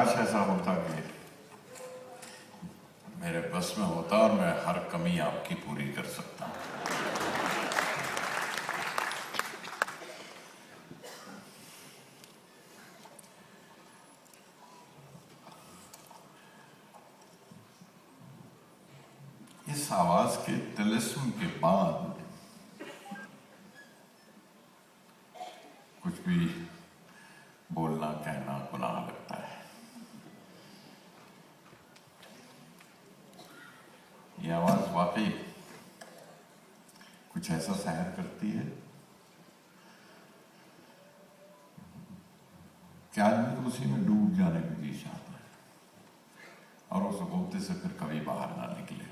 काश ऐसा होता कि मेरे बस में होता और मैं हर कमी आपकी पूरी कर सकता। इस आवाज के तिलिस्म के बाद कुछ भी बोलना कहना गुनाह लगता है। ये आवाज वाकई कुछ ऐसा सहर करती है कि आदमी को उसी में डूब जाने को जी चाहता है और उस बोलते से फिर कभी बाहर ना निकले।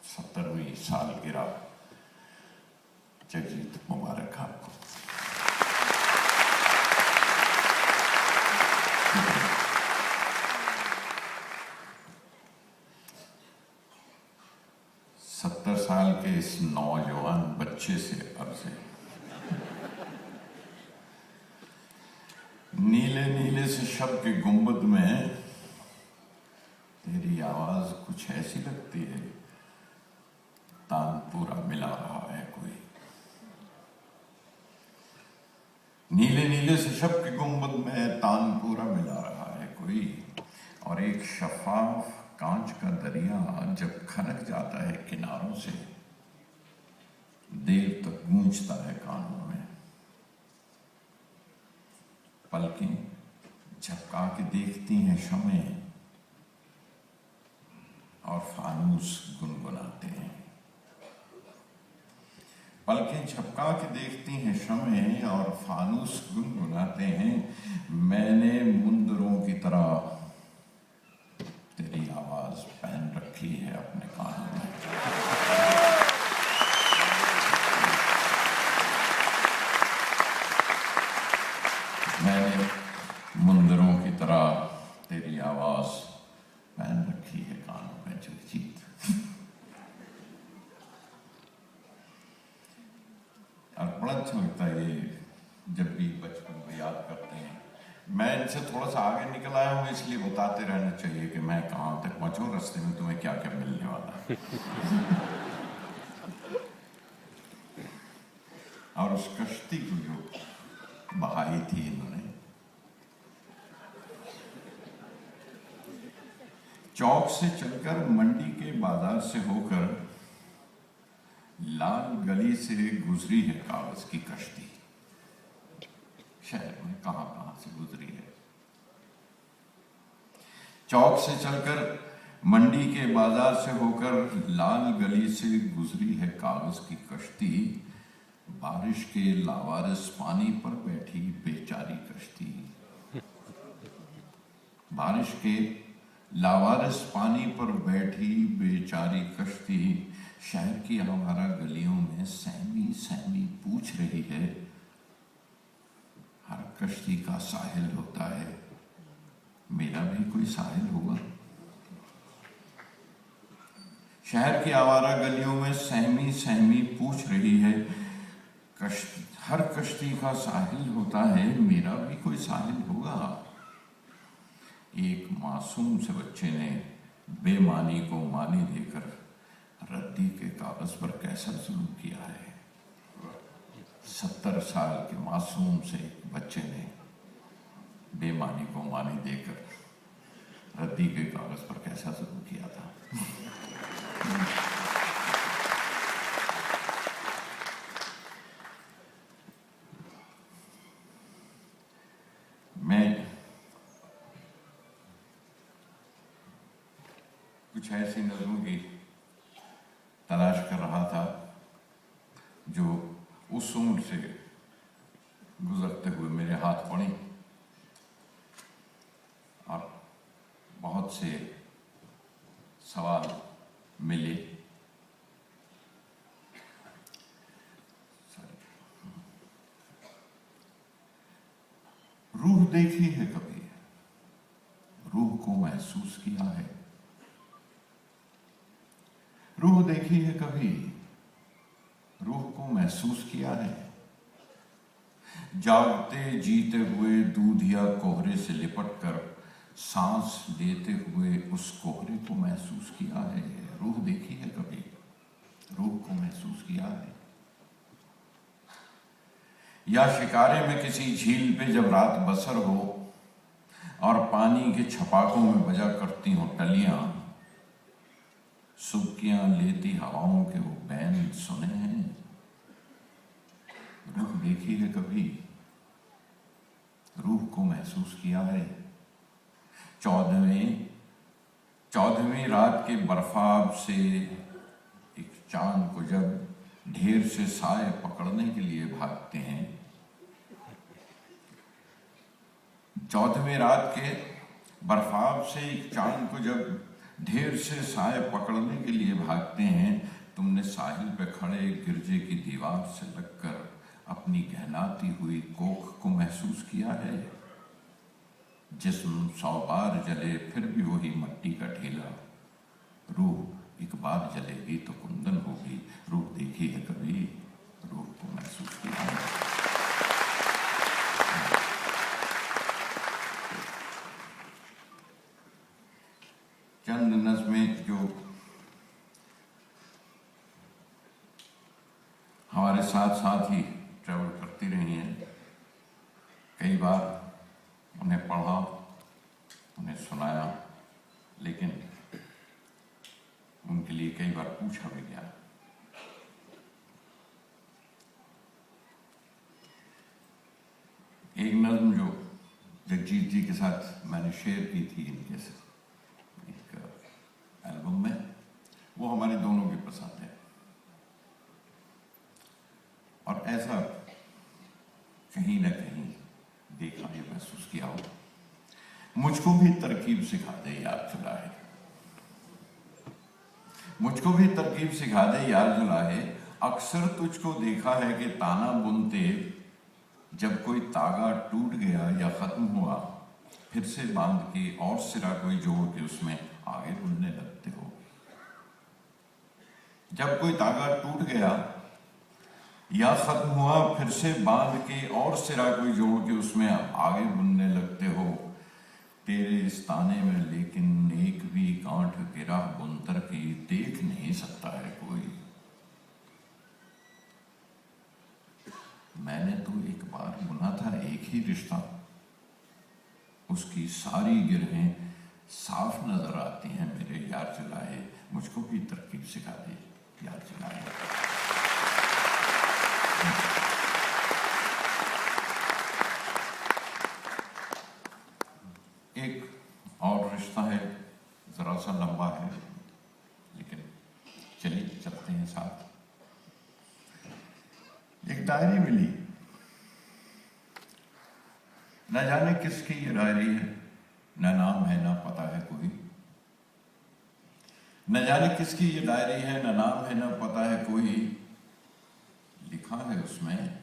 70वीं सालगिरह जगजीत मुबारक आपको। सत्तर साल के इस नौजवान बच्चे से अर्ज है, नीले नीले से शब के गुंबद में तेरी आवाज कुछ ऐसी लगती है, तानपुरा मिला रहा है कोई। नीले नीले से शब के गुंबद में तानपुरा मिला रहा है कोई, और एक शफाफ कांच का दरिया जब खनक जाता है किनारों से, देर तक गूंजता है कानों में। पलकें झपका के देखती हैं शमें और फानूस गुनगुनाते हैं। पलकें झपका के देखती हैं शमें और फानूस गुनगुनाते हैं। मैंने मुंदरों की तरह तेरी आवाज पहन रखी है अपने कानों में। मैंने मुंदरों की तरह तेरी आवाज पहन रखी है कानों में जगजीत। और बड़ा अच्छा लगता है ये जब भी बचपन को याद करते हैं। मैं इनसे थोड़ा सा आगे निकल आया हूँ, इसलिए बताते रहना चाहिए कि मैं कहाँ तक पहुंचूं, रास्ते में तुम्हें क्या क्या मिलने वाला है। और उस कश्ती को जो बहाई थी इन्होंने, चौक से चलकर मंडी के बाजार से होकर लाल गली से गुजरी है कागज की कश्ती। शहर में कहां से गुजरी है। चौक से चलकर मंडी के बाजार से होकर लाल गली से गुजरी है कागज की कश्ती। बारिश के लावारिस पानी पर बैठी बेचारी कश्ती। बारिश के लावारिस पानी पर बैठी बेचारी कश्ती शहर की आवारा गलियों में सहमी सहमी पूछ रही है, हर कश्ती का साहिल होता है, मेरा भी कोई साहिल होगा। शहर की आवारा गलियों में सहमी सहमी पूछ रही है, हर कश्ती का साहिल होता है, मेरा भी कोई साहिल होगा। एक मासूम से बच्चे ने बेमानी को मानी देकर रद्दी के कागज पर कैसा जुल्म किया है। 70 साल के मासूम से बच्चे ने बेमानी को मानी देकर रद्दी के कागज पर कैसा जुल्म किया था। मैं कुछ ऐसी नज़रों की तलाश कर रहा था जो उस उम्र से गुजरते हुए मेरे हाथ पड़ी, और बहुत से सवाल मिले। रूह देखी है कभी, रूह को महसूस किया है। रूह देखी है कभी, रूह को महसूस किया है। जागते जीते हुए दूधिया कोहरे से लिपट कर सांस लेते हुए उस कोहरे को महसूस किया है। रूह देखी है कभी? रूह को महसूस किया है? या शिकारे में किसी झील पे जब रात बसर हो और पानी के छपाकों में बजा करती हो टलियां, सुबकियां लेती हवाओं के वो बैन सुने हैं? रूह देखी है कभी? रूह को महसूस किया है? 14वीं रात के बर्फाब से एक चांद को जब ढेर से साए पकड़ने के लिए भागते हैं, 14वीं रात के बर्फाब से एक चांद को जब ढेर से साए पकड़ने के लिए भागते हैं, तुमने साहिल पे खड़े गिरजे की दीवार से लगकर अपनी कहलाती हुई कोख को महसूस किया है? जिस्म 100 बार जले फिर भी वही मट्टी का ढेला। रूह एक बार जलेगी तो कुंदन होगी। रूह देखी है कभी? रूह को महसूस किया है? चंद नज़्में जो हमारे साथ साथ ही ट्रैवल करती रही हैं, कई बार उन्हें पढ़ा, उन्हें सुनाया, लेकिन उनके लिए कई बार पूछा भी गया। एक नज़्म जो जगजीत जी के साथ मैंने शेयर की थी इनके से एक एल्बम में, वो हमारे दोनों की पसंद है। और ऐसा कहीं ना कहीं देखा या महसूस किया हो, मुझको भी तरकीब सिखा दे यार जुलाहे, मुझको भी तरकीब सिखा दे यार जुलाहे। अक्सर तुझको देखा है कि ताना बुनते जब कोई तागा टूट गया या खत्म हुआ, फिर से बांध के और सिरा कोई जोड़ के उसमें आगे बुनने लगते हो। जब कोई तागा टूट गया या खत्म हुआ, फिर से बांध के और सिरा कोई जोड़ के उसमें आगे बुनने लगते हो। तेरे इस ताने में लेकिन एक भी गांठ गिरा बुनतर की देख नहीं सकता है कोई। मैंने तो एक बार बुना था एक ही रिश्ता, उसकी सारी गिरहें साफ नजर आती हैं मेरे यार जुलाहे। मुझको भी तरकीब सिखा दे यार जुलाहे। एक और रिश्ता है, जरा सा लंबा है, लेकिन चलिए चलते हैं साथ। एक डायरी मिली, न जाने किसकी ये डायरी है, न नाम है न पता है कोई। न जाने किसकी ये डायरी है, न नाम है न पता है कोई। लिखा है उसमें,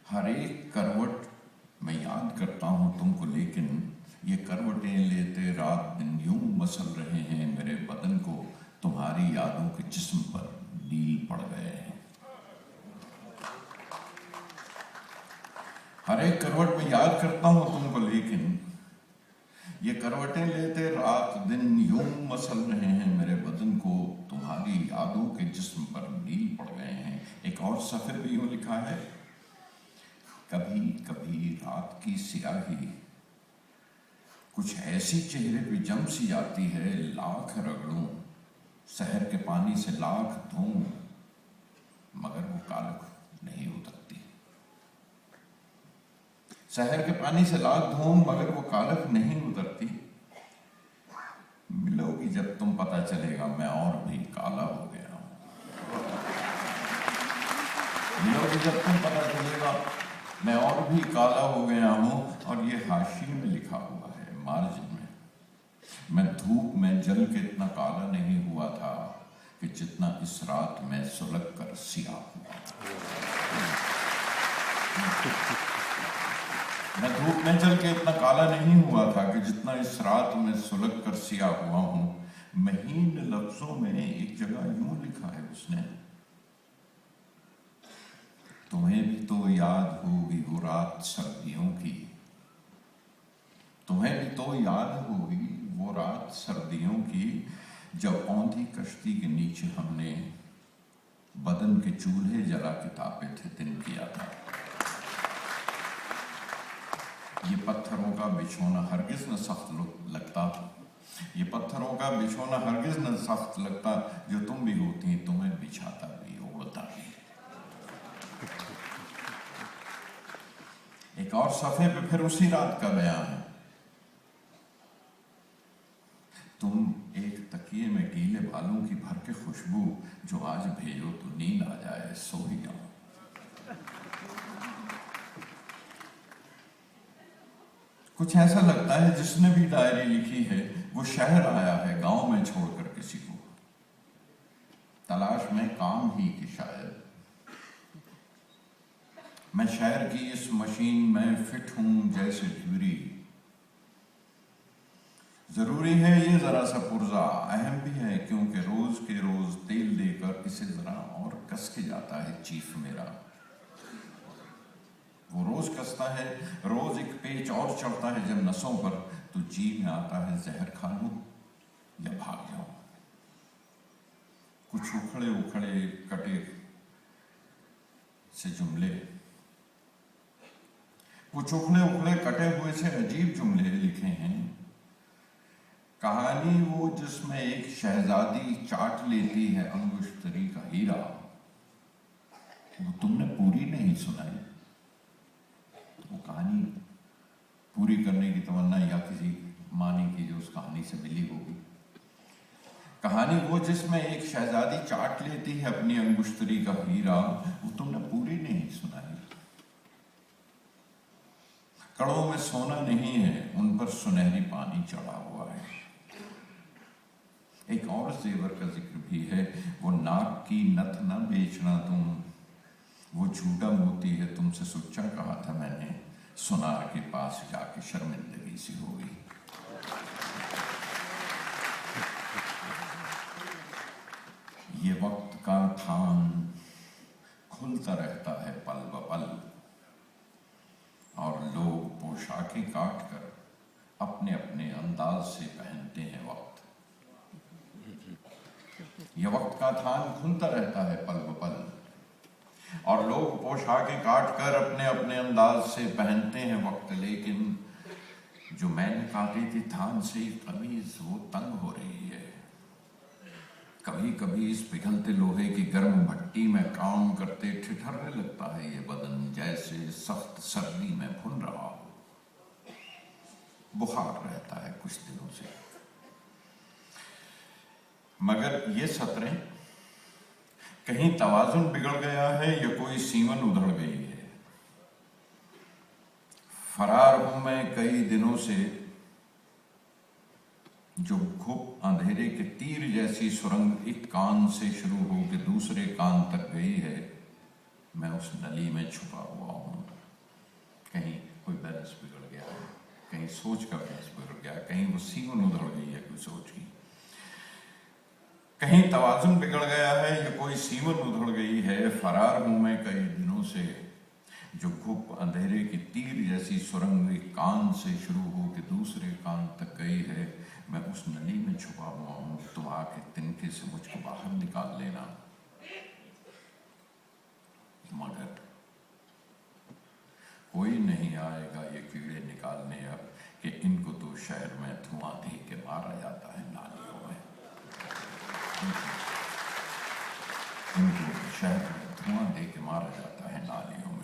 हर एक करवट मैं याद करता हूं तुमको, लेकिन ये करवटें लेते रात दिन यूं मसल रहे हैं मेरे बदन को, तुम्हारी यादों के जिस्म पर नील पड़ गए हैं। हर एक करवट में याद करता हूं तुमको, लेकिन ये करवटें लेते रात दिन यूं मसल रहे हैं मेरे बदन को, तुम्हारी यादों के जिस्म पर नील पड़ गए हैं। एक और सफर भी यूं लिखा है, कभी कभी रात की स्याही कुछ ऐसी चेहरे पे जम सी जाती है, लाख रगड़ूं शहर के पानी से लाख धोऊं, मगर वो कालख नहीं उतरती। शहर के पानी से लाख धोऊं मगर वो कालख नहीं उतरती। मिलोगी जब तुम पता चलेगा मैं और भी काला हो गया हूं। मिलोगी जब तुम पता चलेगा मैं और भी काला हो गया हूं। और ये हाशिए में लिखा हुआ है, मार्जिन में, मैं धूप में जल के इतना काला नहीं हुआ था कि जितना इस रात में सुलग कर सियाह हुआ। मैं धूप में जल के इतना काला नहीं हुआ था कि जितना इस रात में सुलग कर सियाह हुआ हूं। महीन लफ्जों में एक जगह यूं लिखा है उसने, तुम्हें भी तो याद होगी वो रात सर्दियों की, तुम्हें भी तो याद होगी वो रात सर्दियों की, जब औंधी कश्ती के नीचे हमने बदन के चूल्हे जला के तापे थे दिन किया था। ये पत्थरों का बिछोना हरगिज न सख्त लगता, ये पत्थरों का बिछोना हरगिज न सख्त लगता, जो तुम भी होती तुम्हें बिछाता भी ओढ़ता भी। एक और सफ़े पे फिर उसी रात का बयान है। तुम एक तकिए में गीले बालों की भर के खुशबू, जो आज भेजो तो नींद आ जाए सो ही जाओ। कुछ ऐसा लगता है जिसने भी डायरी लिखी है वो शहर आया है गांव में छोड़कर किसी को, तलाश में काम ही की शायद। मैं शहर की इस मशीन में फिट हूं जैसे ड्यूरी, जरूरी है ये जरा सा पुर्जा, अहम भी है क्योंकि रोज के रोज तेल देकर इसे जरा और कस के जाता है चीफ मेरा। वो रोज कसता है, रोज एक पेच और चढ़ता है जब नसों पर, तो जी में आता है जहर खा लूं या भाग जाऊं। कुछ उखड़े उखड़े कटे से जुमले, कुछ उखड़े उखड़े कटे हुए से अजीब जुमले लिखे हैं। कहानी वो जिसमें एक शहजादी चाट लेती है अंगुश्तरी का हीरा, वो तुमने पूरी नहीं सुनाई। वो कहानी पूरी करने की तमन्ना या किसी मानी की जो उस कहानी से मिली होगी। कहानी वो जिसमें एक शहजादी चाट लेती है अपनी अंगुश्तरी का हीरा, वो तुमने पूरी नहीं सुनाई। कड़ों में सोना नहीं है, उन पर सुनहरी पानी चढ़ा हुआ है। एक और जेवर का जिक्र भी है, वो नाक की नथ न बेचना तुम, वो झूठा मोती है तुमसे सुच्चा कहा था मैंने, सुनार के पास जाके शर्मिंदगी सी होगी। ये वक्त का थान खुलता रहता है पल ब पल, और लोग पोशाकें काट कर अपने अपने अंदाज से पहनते हैं वक्त। यह वक्त का थान खुलता रहता है पल ब पल, और लोग पोशाकें काट कर अपने अपने अंदाज से पहनते हैं वक्त। लेकिन जो मैंने काटी थी थान से कमीज वो तंग हो रही है। कभी कभी इस पिघलते लोहे की गर्म भट्टी में काम करते ठिठुरने लगता है ये बदन, जैसे सख्त सर्दी में भुन रहा हो। बुखार रहता है कुछ दिनों से, मगर ये सत्रें कहीं तवाजुन बिगड़ गया है या कोई सीमन उधड़ गई है। फरार हूं मैं कई दिनों से, जो घुप अंधेरे के तीर जैसी सुरंग एक कान से शुरू होकर दूसरे कान तक गई है। मैं उस नली में छुपा हुआ हूं। कहीं कोई बैलेंस बिगड़ गया है, कहीं सोच का बैलेंस बिगड़ गया, कहीं वो सीमन उधड़ गई है कोई सोच की, कहीं तवाजुन बिगड़ गया है या कोई सीमन उधड़ गई है। फरार हूं मैं कई दिनों से, जो घुप अंधेरे की तीर जैसी सुरंग एक कान से शुरू होकर दूसरे कान तक गई है। मैं उस नली में छुपा हुआ हूं, तुम आके तिनके से मुझको बाहर निकाल लेना। मगर कोई नहीं आएगा ये कीड़े निकालने अब, कि इनको तो शहर में धुआं दे के मारा जाता है नालियों में। इनको शहर में धुआं दे के मारा जाता है नालियों में।